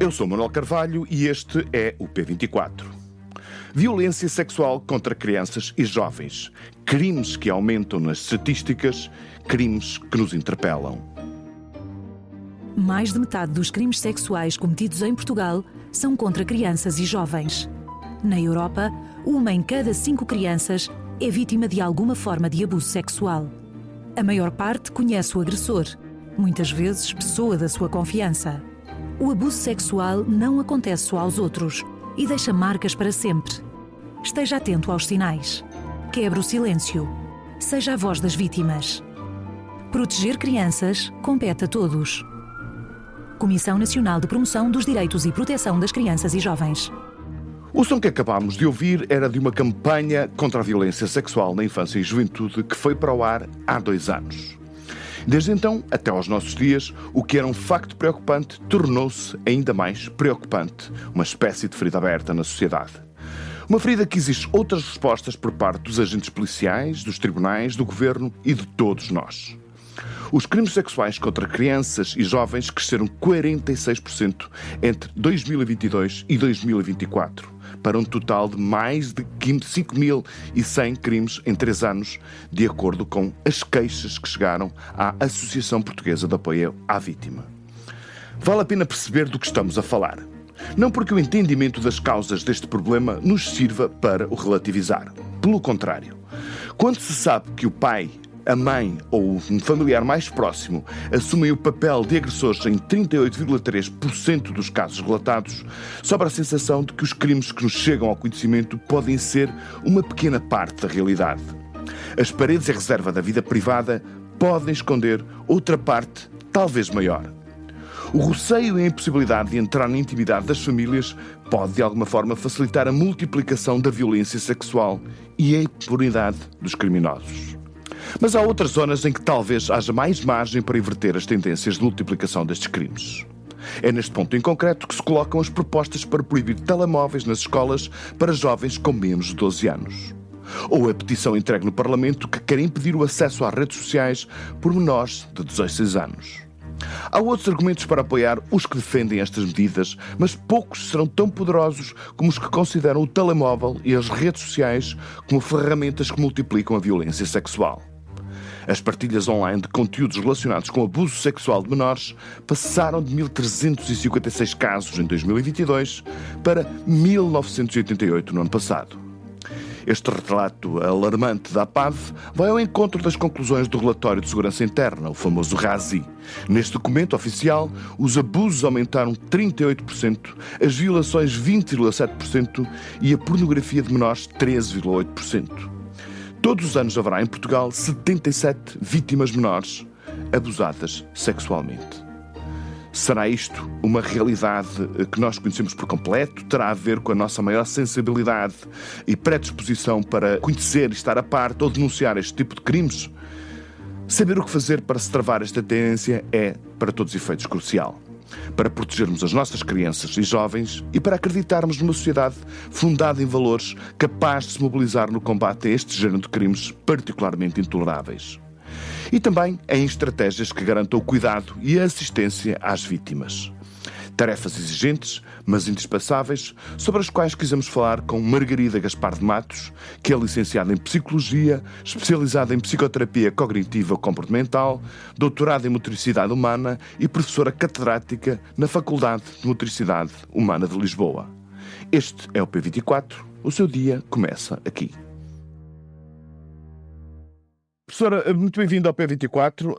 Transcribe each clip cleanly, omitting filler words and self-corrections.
Eu sou Manuel Carvalho e este é o P24. Violência sexual contra crianças e jovens. Crimes que aumentam nas estatísticas, crimes que nos interpelam. Mais de metade dos crimes sexuais cometidos em Portugal são contra crianças e jovens. Na Europa, 1 em cada 5 crianças é vítima de alguma forma de abuso sexual. A maior parte conhece o agressor, muitas vezes pessoa da sua confiança. O abuso sexual não acontece só aos outros e deixa marcas para sempre. Esteja atento aos sinais. Quebre o silêncio. Seja a voz das vítimas. Proteger crianças compete a todos. Comissão Nacional de Promoção dos Direitos e Proteção das Crianças e Jovens. O som que acabámos de ouvir era de uma campanha contra a violência sexual na infância e juventude que foi para o ar há 2 anos. Desde então, até aos nossos dias, o que era um facto preocupante tornou-se ainda mais preocupante, uma espécie de ferida aberta na sociedade. Uma ferida que exige outras respostas por parte dos agentes policiais, dos tribunais, do governo e de todos nós. Os crimes sexuais contra crianças e jovens cresceram 46% entre 2022 e 2024, para um total de mais de 5.100 crimes em 3 anos, de acordo com as queixas que chegaram à Associação Portuguesa de Apoio à Vítima. Vale a pena perceber do que estamos a falar. Não porque o entendimento das causas deste problema nos sirva para o relativizar. Pelo contrário, quando se sabe que o pai, a mãe ou um familiar mais próximo assumem o papel de agressores em 38,3% dos casos relatados, sobra a sensação de que os crimes que nos chegam ao conhecimento podem ser uma pequena parte da realidade. As paredes e reserva da vida privada podem esconder outra parte, talvez maior. O receio e a impossibilidade de entrar na intimidade das famílias pode, de alguma forma, facilitar a multiplicação da violência sexual e a impunidade dos criminosos. Mas há outras zonas em que talvez haja mais margem para inverter as tendências de multiplicação destes crimes. É neste ponto em concreto que se colocam as propostas para proibir telemóveis nas escolas para jovens com menos de 12 anos. Ou a petição entregue no Parlamento que quer impedir o acesso às redes sociais por menores de 16 anos. Há outros argumentos para apoiar os que defendem estas medidas, mas poucos serão tão poderosos como os que consideram o telemóvel e as redes sociais como ferramentas que multiplicam a violência sexual. As partilhas online de conteúdos relacionados com abuso sexual de menores passaram de 1.356 casos em 2022 para 1.988 no ano passado. Este relato alarmante da APAV vai ao encontro das conclusões do Relatório de Segurança Interna, o famoso RASI. Neste documento oficial, os abusos aumentaram 38%, as violações 20,7% e a pornografia de menores 13,8%. Todos os anos haverá em Portugal 77 vítimas menores abusadas sexualmente. Será isto uma realidade que nós conhecemos por completo? Terá a ver com a nossa maior sensibilidade e predisposição para conhecer, estar a parte ou denunciar este tipo de crimes? Saber o que fazer para se travar esta tendência é, para todos os efeitos, crucial. Para protegermos as nossas crianças e jovens e para acreditarmos numa sociedade fundada em valores capaz de se mobilizar no combate a este género de crimes particularmente intoleráveis. E também em estratégias que garantam o cuidado e a assistência às vítimas. Tarefas exigentes, mas indispensáveis, sobre as quais quisemos falar com Margarida Gaspar de Matos, que é licenciada em Psicologia, especializada em Psicoterapia Cognitiva Comportamental, doutorada em Motricidade Humana e professora catedrática na Faculdade de Motricidade Humana de Lisboa. Este é o P24, o seu dia começa aqui. Professora, muito bem-vinda ao P24.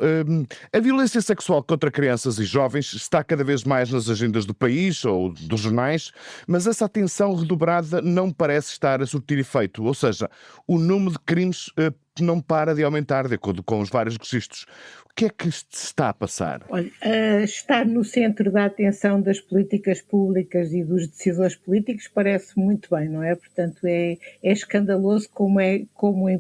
A violência sexual contra crianças e jovens está cada vez mais nas agendas do país ou dos jornais, mas essa atenção redobrada não parece estar a surtir efeito, ou seja, o número de crimes não para de aumentar, de acordo com os vários registros. O que é que se está a passar? Olha, estar no centro da atenção das políticas públicas e dos decisores políticos parece muito bem, não é? Portanto, é escandaloso como em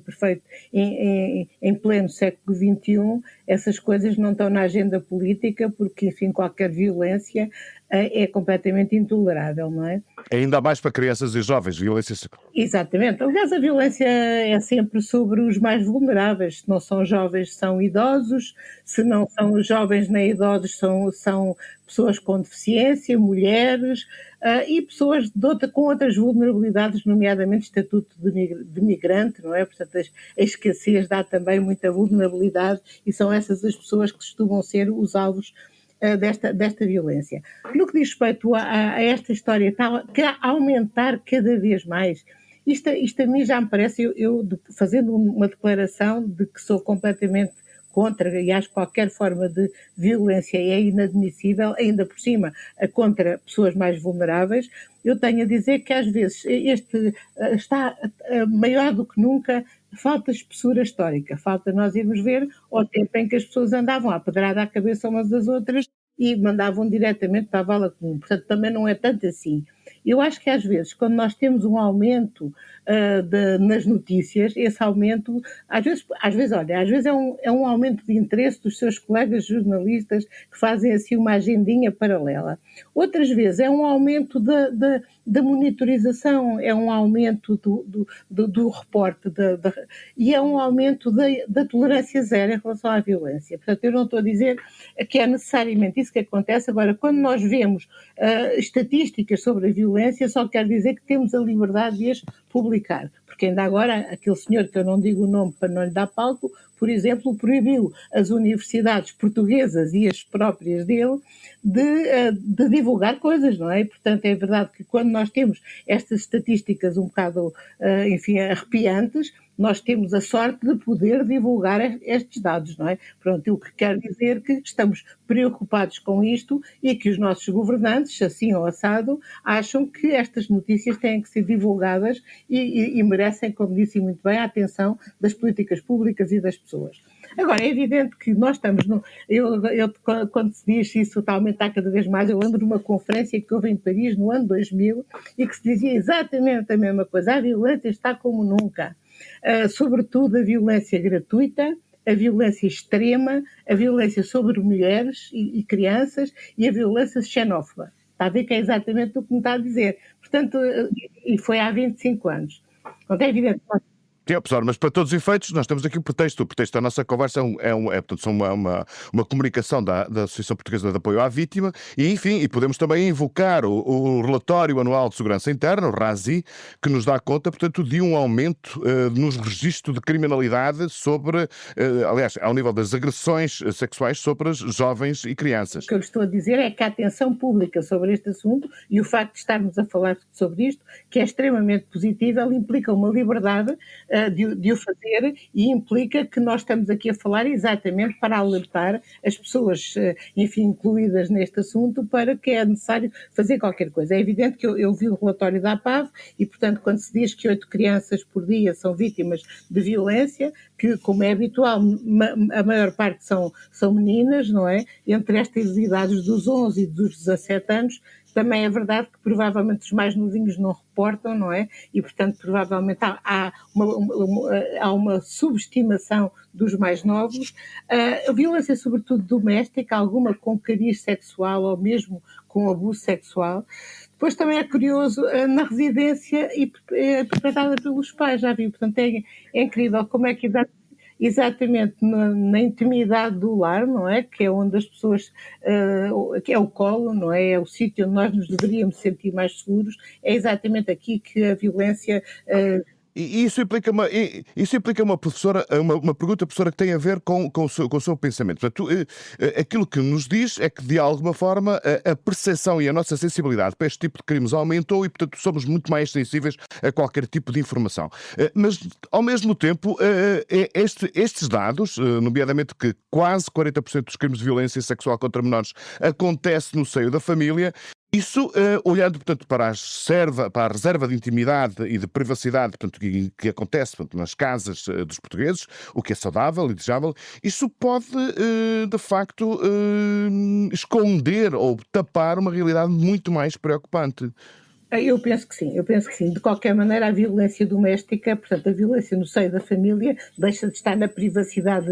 pleno século XXI essas coisas não estão na agenda política porque, enfim, qualquer violência é completamente intolerável, não é? Ainda mais para crianças e jovens, violência sexual. Exatamente. Aliás, a violência é sempre sobre os mais vulneráveis. Se não são jovens, são idosos. Se não são jovens nem idosos, são pessoas com deficiência, mulheres e pessoas com outras vulnerabilidades, nomeadamente estatuto de migrante, não é? Portanto, a escassez dá também muita vulnerabilidade e são essas as pessoas que costumam ser os alvos desta violência. No que diz respeito a esta história, está a aumentar cada vez mais. Isto a mim já me parece, eu fazendo uma declaração de que sou completamente contra, e acho que qualquer forma de violência é inadmissível, ainda por cima contra pessoas mais vulneráveis, eu tenho a dizer que às vezes está maior do que nunca, falta espessura histórica, falta nós irmos ver ao tempo em que as pessoas andavam à pedrada à cabeça umas das outras e mandavam diretamente para a vala comum, portanto também não é tanto assim. Eu acho que às vezes, quando nós temos um aumento nas notícias, esse aumento, às vezes é um aumento de interesse dos seus colegas jornalistas que fazem assim uma agendinha paralela. Outras vezes é um aumento da monitorização, é um aumento do reporte e é um aumento da tolerância zero em relação à violência. Portanto, eu não estou a dizer que é necessariamente isso que acontece. Agora, quando nós vemos estatísticas sobre a violência, só quer dizer que temos a liberdade de as publicar, porque ainda agora aquele senhor, que eu não digo o nome para não lhe dar palco, por exemplo, proibiu as universidades portuguesas e as próprias dele de divulgar coisas, não é? E, portanto, é verdade que quando nós temos estas estatísticas um bocado, enfim, arrepiantes, nós temos a sorte de poder divulgar estes dados, não é? Pronto, o que quer dizer que estamos preocupados com isto e que os nossos governantes, assim ou assado, acham que estas notícias têm que ser divulgadas e merecem, como disse muito bem, a atenção das políticas públicas e das pessoas. Agora, é evidente que nós estamos quando se diz isso está a aumentar cada vez mais, eu lembro de uma conferência que houve em Paris no ano 2000 e que se dizia exatamente a mesma coisa: a violência está como nunca. Sobretudo a violência gratuita, a violência extrema, a violência sobre mulheres e crianças e a violência xenófoba. Está a ver que é exatamente o que me está a dizer. Portanto, e foi há 25 anos. Portanto, é evidente que nós... Sim, professor, mas para todos os efeitos, nós temos aqui o pretexto. O pretexto da nossa conversa portanto, uma comunicação da Associação Portuguesa de Apoio à Vítima e, enfim, podemos também invocar o Relatório Anual de Segurança Interna, o RASI, que nos dá conta, portanto, de um aumento nos registros de criminalidade aliás, ao nível das agressões sexuais sobre as jovens e crianças. O que eu estou a dizer é que a atenção pública sobre este assunto e o facto de estarmos a falar sobre isto, que é extremamente positivo, ele implica uma liberdade de o fazer e implica que nós estamos aqui a falar exatamente para alertar as pessoas, enfim, incluídas neste assunto, para que é necessário fazer qualquer coisa. É evidente que eu vi o relatório da APAV e, portanto, quando se diz que 8 crianças por dia são vítimas de violência, que, como é habitual, a maior parte são meninas, não é? Entre estas idades dos 11 e dos 17 anos, também é verdade que provavelmente os mais novinhos não reportam, não é? E, portanto, provavelmente há uma subestimação dos mais novos. A violência, sobretudo doméstica, alguma com cariz sexual ou mesmo com abuso sexual. Depois também é curioso, na residência perpetrada pelos pais, já viu? Portanto, é incrível como é que exatamente na intimidade do lar, não é? Que é onde as pessoas, que é o colo, não é? É o sítio onde nós nos deveríamos sentir mais seguros, é exatamente aqui que a violência... E isso implica uma pergunta, professora, que tem a ver com o seu pensamento. Portanto, aquilo que nos diz é que, de alguma forma, a percepção e a nossa sensibilidade para este tipo de crimes aumentou e, portanto, somos muito mais sensíveis a qualquer tipo de informação. Mas, ao mesmo tempo, estes dados, nomeadamente que quase 40% dos crimes de violência sexual contra menores acontece no seio da família, isso, olhando, portanto, para a reserva de intimidade e de privacidade, portanto, que acontece, portanto, nas casas dos portugueses, o que é saudável e desejável, isso pode, de facto, esconder ou tapar uma realidade muito mais preocupante. Eu penso que sim, eu penso que sim. De qualquer maneira, a violência doméstica, portanto, a violência no seio da família, deixa de estar na privacidade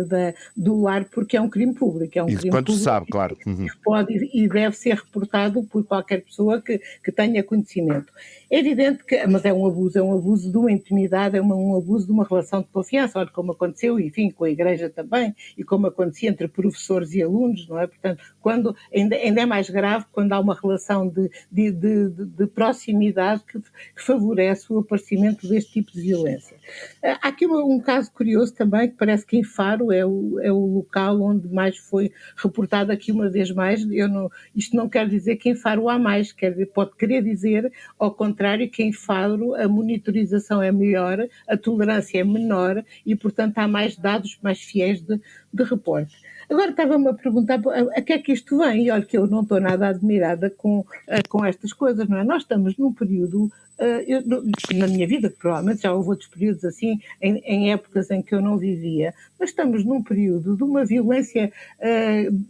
do lar porque é um crime público. É um E de crime quanto se público sabe, claro. Uhum. que pode e deve ser reportado por qualquer pessoa que tenha conhecimento. É evidente que, mas é um abuso de uma intimidade, um abuso de uma relação de confiança, olha como aconteceu, enfim, com a Igreja também, e como acontecia entre professores e alunos, não é? Portanto, quando, ainda é mais grave quando há uma relação de proximidade que favorece o aparecimento deste tipo de violência. Há aqui um caso curioso também, que parece que em Faro é o local onde mais foi reportado aqui uma vez mais. Isto não quer dizer que em Faro há mais, pode querer dizer, ao contrário, que em Faro a monitorização é melhor, a tolerância é menor e, portanto, há mais dados mais fiéis de reporte. Agora estava-me a perguntar a que é que isto vem, e olha que eu não estou nada admirada com estas coisas, não é? Nós estamos num período, na minha vida, que provavelmente já houve outros períodos assim, em épocas em que eu não vivia, mas estamos num período de uma violência,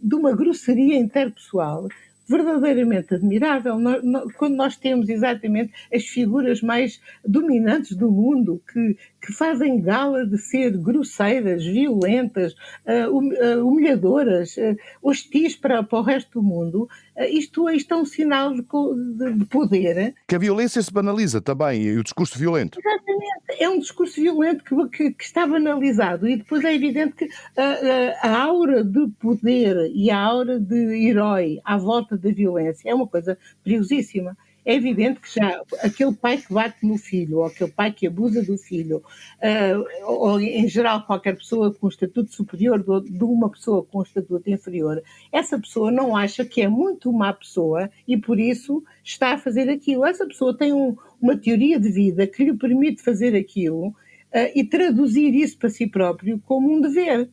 de uma grosseria interpessoal verdadeiramente admirável, quando nós temos exatamente as figuras mais dominantes do mundo que fazem gala de ser grosseiras, violentas, humilhadoras, hostis para o resto do mundo. Isto é um sinal de poder. Que a violência se banaliza também, e o discurso violento. Exatamente, é um discurso violento que está banalizado e depois é evidente que a aura de poder e a aura de herói à volta da violência é uma coisa perigosíssima. É evidente que já aquele pai que bate no filho, ou aquele pai que abusa do filho, ou em geral qualquer pessoa com um estatuto superior de uma pessoa com um estatuto inferior, essa pessoa não acha que é muito má pessoa e por isso está a fazer aquilo. Essa pessoa tem uma teoria de vida que lhe permite fazer aquilo e traduzir isso para si próprio como um dever.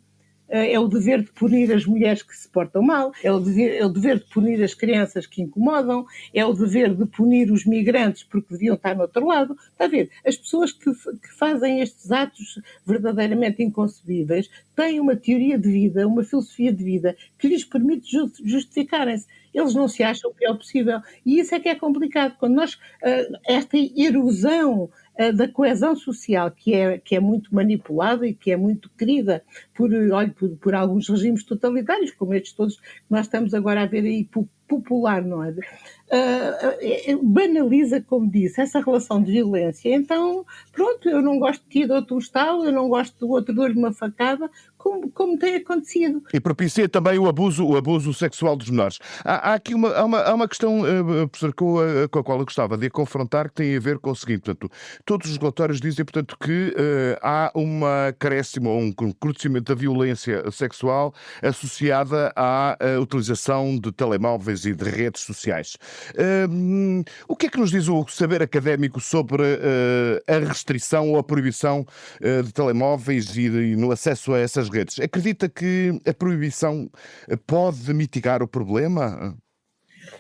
É o dever de punir as mulheres que se portam mal, é o dever de punir as crianças que incomodam, é o dever de punir os migrantes porque deviam estar no outro lado. Está a ver? As pessoas que fazem estes atos verdadeiramente inconcebíveis têm uma teoria de vida, uma filosofia de vida que lhes permite justificarem-se. Eles não se acham o pior possível. E isso é que é complicado. Quando nós, esta erosão da coesão social, que é muito manipulada e que é muito querida por alguns regimes totalitários, como estes todos que nós estamos agora a ver aí popular, não é? Banaliza, como disse, essa relação de violência. Então, pronto, eu não gosto de ti, dou-te um estalo, eu não gosto do outro, dou-lhe uma facada, como tem acontecido. E propicia também o abuso sexual dos menores. Há aqui uma questão, professor, com a qual eu gostava de a confrontar, que tem a ver com o seguinte, portanto, todos os relatórios dizem, portanto, que há um acréscimo ou um crescimento da violência sexual associada à utilização de telemóveis e de redes sociais. O que é que nos diz o saber académico sobre a restrição ou a proibição de telemóveis e no acesso a essas redes? Acredita que a proibição pode mitigar o problema?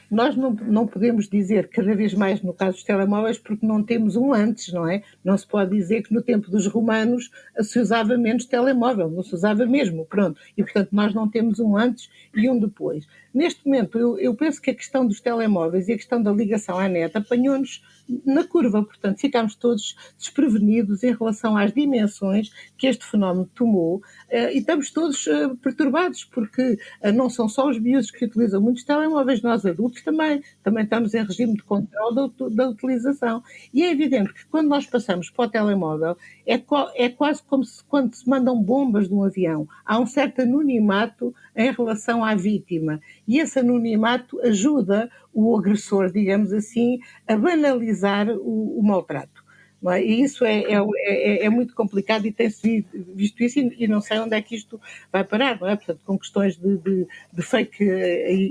Nós não podemos dizer cada vez mais no caso dos telemóveis porque não temos um antes, não é? Não se pode dizer que no tempo dos romanos se usava menos telemóvel, não se usava mesmo, pronto. E, portanto, nós não temos um antes e um depois. Neste momento, eu penso que a questão dos telemóveis e a questão da ligação à net apanhou-nos na curva, portanto, ficámos todos desprevenidos em relação às dimensões que este fenómeno tomou e estamos todos perturbados, porque não são só os miúdos que utilizam muitos telemóveis, nós adultos também estamos em regime de controle da utilização. E é evidente que quando nós passamos para o telemóvel, é quase como quando se mandam bombas de um avião. Há um certo anonimato em relação à vítima. E esse anonimato ajuda o agressor, digamos assim, a banalizar o maltrato. Não é? E isso é muito complicado e tem-se visto isso e não sei onde é que isto vai parar, não é? Portanto, com questões de fake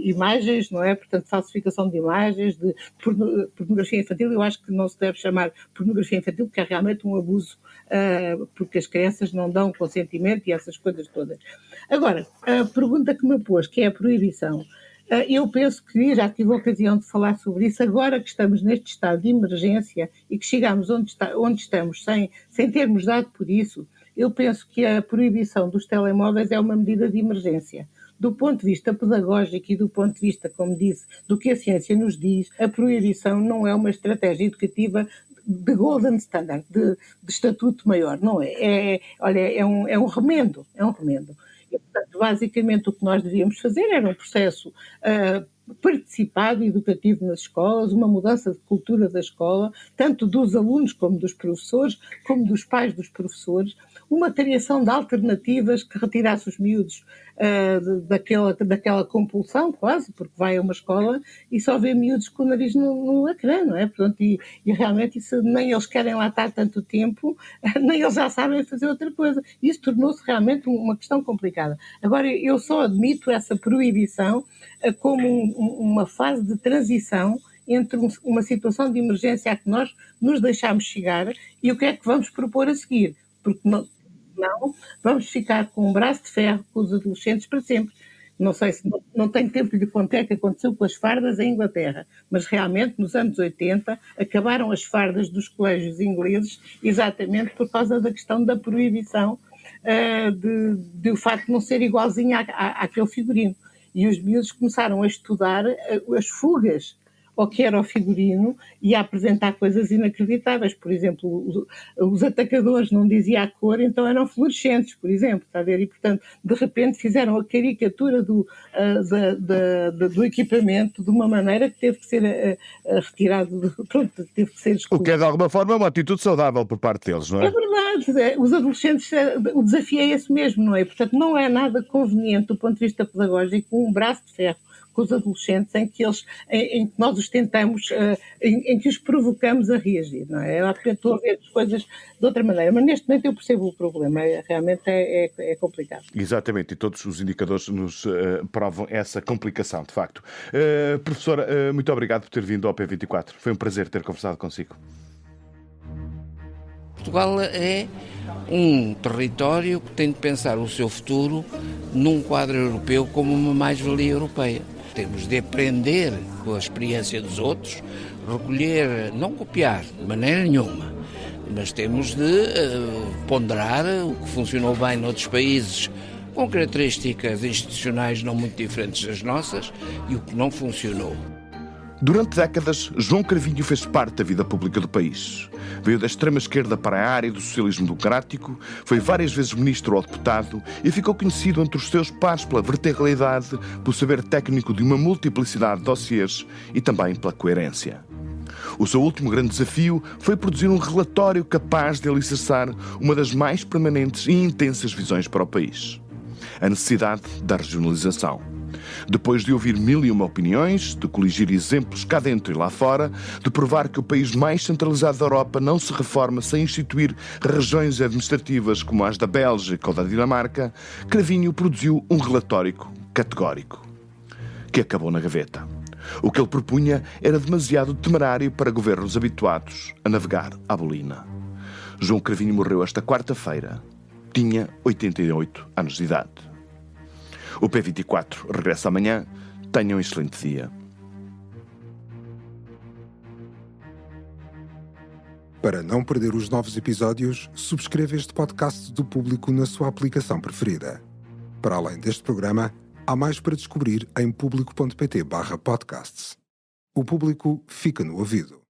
imagens, não é? Portanto, falsificação de imagens, de pornografia infantil, eu acho que não se deve chamar pornografia infantil porque é realmente um abuso, porque as crianças não dão consentimento e essas coisas todas. Agora, a pergunta que me pôs, que é a proibição, eu penso que já tive a ocasião de falar sobre isso, agora que estamos neste estado de emergência e que chegamos onde estamos sem termos dado por isso, eu penso que a proibição dos telemóveis é uma medida de emergência. do ponto de vista pedagógico e do ponto de vista, como disse, do que a ciência nos diz, a proibição não é uma estratégia educativa de golden standard, de estatuto maior, não é? Olha, é um remendo, E, portanto, basicamente o que nós devíamos fazer era um processo participado e educativo nas escolas, uma mudança de cultura da escola, tanto dos alunos como dos professores, como dos pais dos professores, uma criação de alternativas que retirasse os miúdos daquela compulsão quase, porque vai a uma escola e só vê miúdos com o nariz no ecrã, não é? Portanto, e realmente isso, nem eles querem lá estar tanto tempo, nem eles já sabem fazer outra coisa. Isso tornou-se realmente uma questão complicada. Agora, eu só admito essa proibição como uma fase de transição entre uma situação de emergência a que nós nos deixámos chegar e o que é que vamos propor a seguir, porque não vamos ficar com um braço de ferro com os adolescentes para sempre. Não sei se não tenho tempo de lhe contar o que aconteceu com as fardas em Inglaterra, mas realmente nos anos 80 acabaram as fardas dos colégios ingleses exatamente por causa da questão da proibição do facto de não ser igualzinho àquele figurino. E os miúdos começaram a estudar as fugas ao que era o figurino e a apresentar coisas inacreditáveis. Por exemplo, os atacadores não diziam a cor, então eram fluorescentes, por exemplo, está a ver? E, portanto, de repente fizeram a caricatura do equipamento de uma maneira que teve que ser retirado, teve que ser excluído. O que é, de alguma forma, uma atitude saudável por parte deles, não é? É verdade, os adolescentes, o desafio é esse mesmo, não é? Portanto, não é nada conveniente do ponto de vista pedagógico um braço de ferro com os adolescentes em que nós os tentamos, em que os provocamos a reagir, não é? Eu estou a ver as coisas de outra maneira, mas neste momento eu percebo o problema, realmente é complicado. Exatamente, e todos os indicadores nos provam essa complicação, de facto. Professora, muito obrigado por ter vindo ao P24, foi um prazer ter conversado consigo. Portugal é um território que tem de pensar o seu futuro num quadro europeu como uma mais-valia europeia. Temos de aprender com a experiência dos outros, recolher, não copiar de maneira nenhuma, mas temos de ponderar o que funcionou bem noutros países com características institucionais não muito diferentes das nossas e o que não funcionou. Durante décadas, João Cravinho fez parte da vida pública do país. Veio da extrema-esquerda para a área do socialismo democrático, foi várias vezes ministro ou deputado e ficou conhecido entre os seus pares pela verticalidade, pelo saber técnico de uma multiplicidade de dossiês e também pela coerência. O seu último grande desafio foi produzir um relatório capaz de alicerçar uma das mais permanentes e intensas visões para o país: a necessidade da regionalização. Depois de ouvir 1001 opiniões, de coligir exemplos cá dentro e lá fora, de provar que o país mais centralizado da Europa não se reforma sem instituir regiões administrativas como as da Bélgica ou da Dinamarca, Cravinho produziu um relatório categórico, que acabou na gaveta. O que ele propunha era demasiado temerário para governos habituados a navegar à bolina. João Cravinho morreu esta quarta-feira. Tinha 88 anos de idade. O P24 regressa amanhã. Tenham um excelente dia. Para não perder os novos episódios, subscreva este podcast do Público na sua aplicação preferida. Para além deste programa, há mais para descobrir em público.pt/podcasts. O Público fica no ouvido.